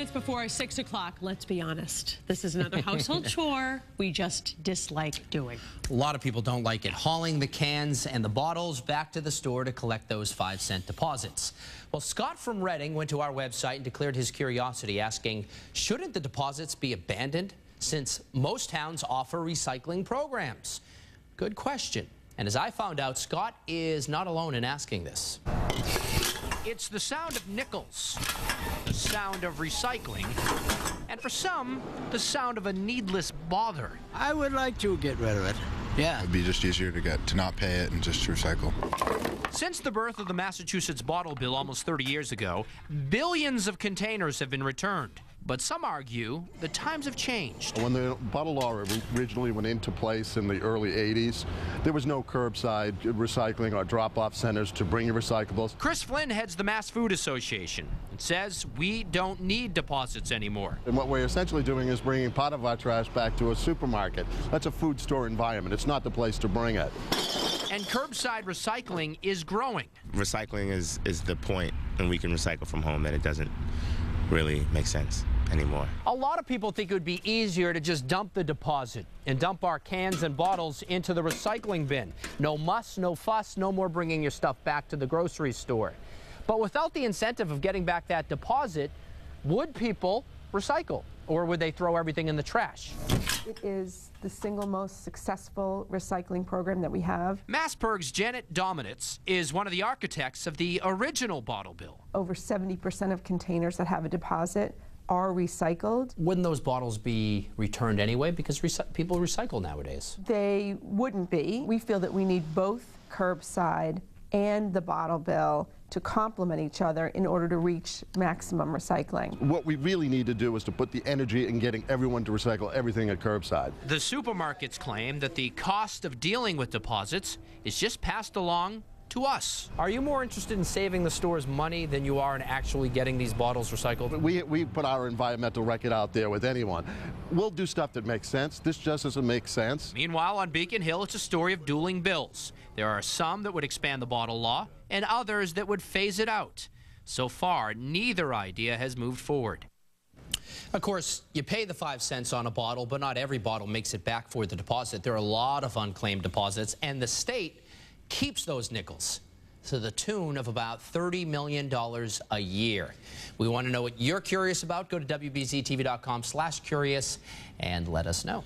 minutes before 6 o'clock. Let's be honest. This is another household chore we just dislike doing. A lot of people don't like it. Hauling the cans and the bottles back to the store to collect those 5-cent deposits. Well, Scott from Reading went to our website and declared his curiosity, asking, shouldn't the deposits be abandoned since most towns offer recycling programs? Good question. And as I found out, Scott is not alone in asking this. It's the sound of nickels, the sound of recycling, and for some, the sound of a needless bother. I would like to get rid of it. Yeah. It'd be just easier to not pay it and just recycle. Since the birth of the Massachusetts bottle bill almost 30 years ago, billions of containers have been returned. But some argue the times have changed. When the bottle law originally went into place in the early 80s, there was no curbside recycling or drop-off centers to bring your recyclables. Chris Flynn heads the Mass Food Association and says we don't need deposits anymore. And what we're essentially doing is bringing part of our trash back to a supermarket. That's a food store environment. It's not the place to bring it. And curbside recycling is growing. Recycling is the point, and we can recycle from home, and it doesn't really make sense anymore. A lot of people think it would be easier to just dump the deposit and dump our cans and bottles into the recycling bin. No muss, no fuss, no more bringing your stuff back to the grocery store. But without the incentive of getting back that deposit, would people recycle, or would they throw everything in the trash? It is the single most successful recycling program that we have. MassPerg's Janet Dominitz is one of the architects of the original bottle bill. Over 70% of containers that have a deposit are recycled. Wouldn't those bottles be returned anyway, because people recycle nowadays? They wouldn't be. We feel that we need both curbside and the bottle bill to complement each other in order to reach maximum recycling. What we really need to do is to put the energy in getting everyone to recycle everything at curbside. The supermarkets claim that the cost of dealing with deposits is just passed along to us. Are you more interested in saving the store's money than you are in actually getting these bottles recycled? We put our environmental record out there with anyone. We'll do stuff that makes sense. This just doesn't make sense. Meanwhile, on Beacon Hill, it's a story of dueling bills. There are some that would expand the bottle law and others that would phase it out. So far, neither idea has moved forward. Of course, you pay the 5 cents on a bottle, but not every bottle makes it back for the deposit. There are a lot of unclaimed deposits, and the state keeps those nickels to the tune of about $30 million a year. We want to know what you're curious about. Go to WBZ-TV.com/curious and let us know.